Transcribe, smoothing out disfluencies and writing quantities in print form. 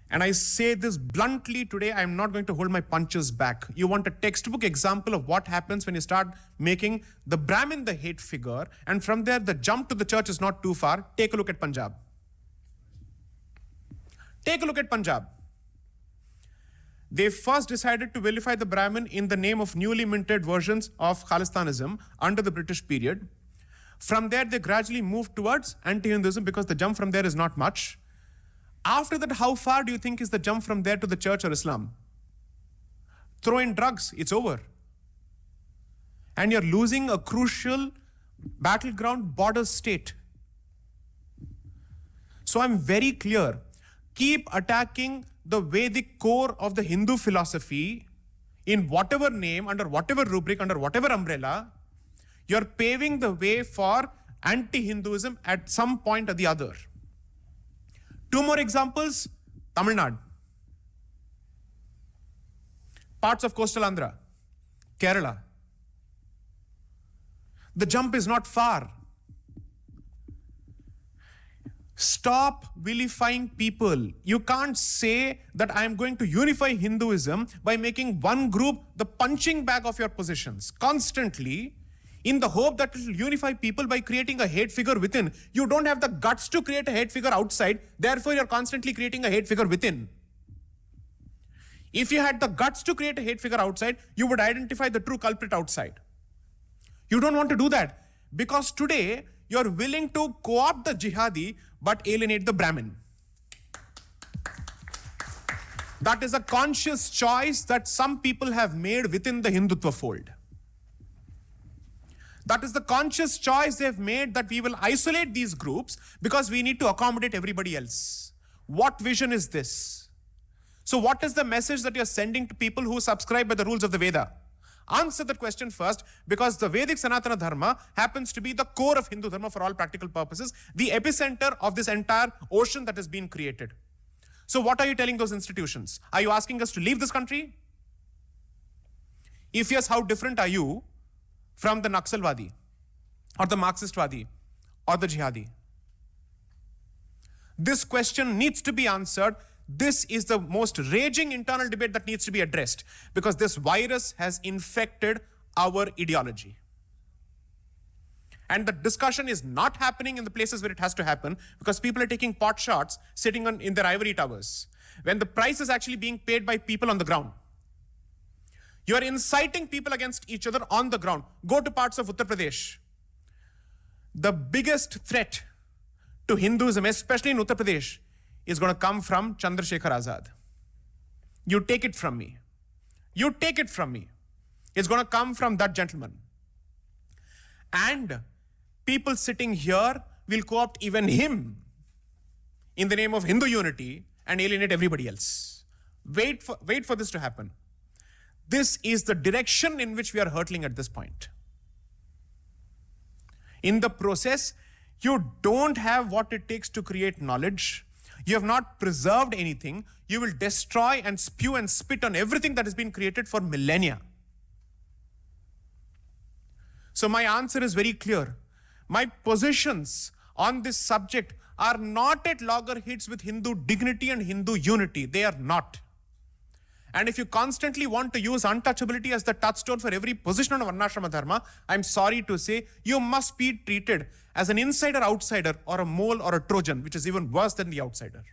And I say this bluntly today, I'm not going to hold my punches back. You want a textbook example of what happens when you start making the Brahmin the hate figure, and from there the jump to the church is not too far. Take a look at Punjab. Take a look at Punjab. They first decided to vilify the Brahmin in the name of newly minted versions of Khalistanism under the British period. From there, they gradually moved towards anti-Hinduism because the jump from there is not much. After that, how far do you think is the jump from there to the church or Islam? Throw in drugs, it's over. And you're losing a crucial battleground border state. So I'm very clear. Keep attacking the Vedic core of the Hindu philosophy in whatever name, under whatever rubric, under whatever umbrella. You're paving the way for anti-Hinduism at some point or the other. Two more examples. Tamil Nadu. Parts of coastal Andhra. Kerala. The jump is not far. Stop vilifying people. You can't say that I am going to unify Hinduism by making one group the punching bag of your positions constantly in the hope that it will unify people by creating a hate figure within. You don't have the guts to create a hate figure outside, therefore you're constantly creating a hate figure within. If you had the guts to create a hate figure outside, you would identify the true culprit outside. You don't want to do that because today you're willing to co-opt the jihadi but alienate the Brahmin. That is a conscious choice that some people have made within the Hindutva fold. That is the conscious choice they have made, that we will isolate these groups because we need to accommodate everybody else. What vision is this? So what is the message that you're sending to people who subscribe by the rules of the Veda? Answer that question first, because the Vedic Sanatana Dharma happens to be the core of Hindu Dharma for all practical purposes, the epicenter of this entire ocean that has been created. So what are you telling those institutions? Are you asking us to leave this country? If yes, how different are you from the Naxalwadi or the Marxistvadi or the Jihadi? This question needs to be answered. This is the most raging internal debate that needs to be addressed, because this virus has infected our ideology. And the discussion is not happening in the places where it has to happen, because people are taking pot shots sitting in their ivory towers, when the price is actually being paid by people on the ground. You're inciting people against each other on the ground. Go to parts of Uttar Pradesh. The biggest threat to Hinduism, especially in Uttar Pradesh, is going to come from Chandrasekhar Azad. You take it from me. You take it from me. It's going to come from that gentleman. And people sitting here will co-opt even him in the name of Hindu unity and alienate everybody else. Wait for this to happen. This is the direction in which we are hurtling at this point. In the process, you don't have what it takes to create knowledge. You have not preserved anything. You will destroy and spew and spit on everything that has been created for millennia. So my answer is very clear. My positions on this subject are not at loggerheads with Hindu dignity and Hindu unity. They are not. And if you constantly want to use untouchability as the touchstone for every position on Varnashrama Dharma, I'm sorry to say, you must be treated as an insider-outsider or a mole or a Trojan, which is even worse than the outsider.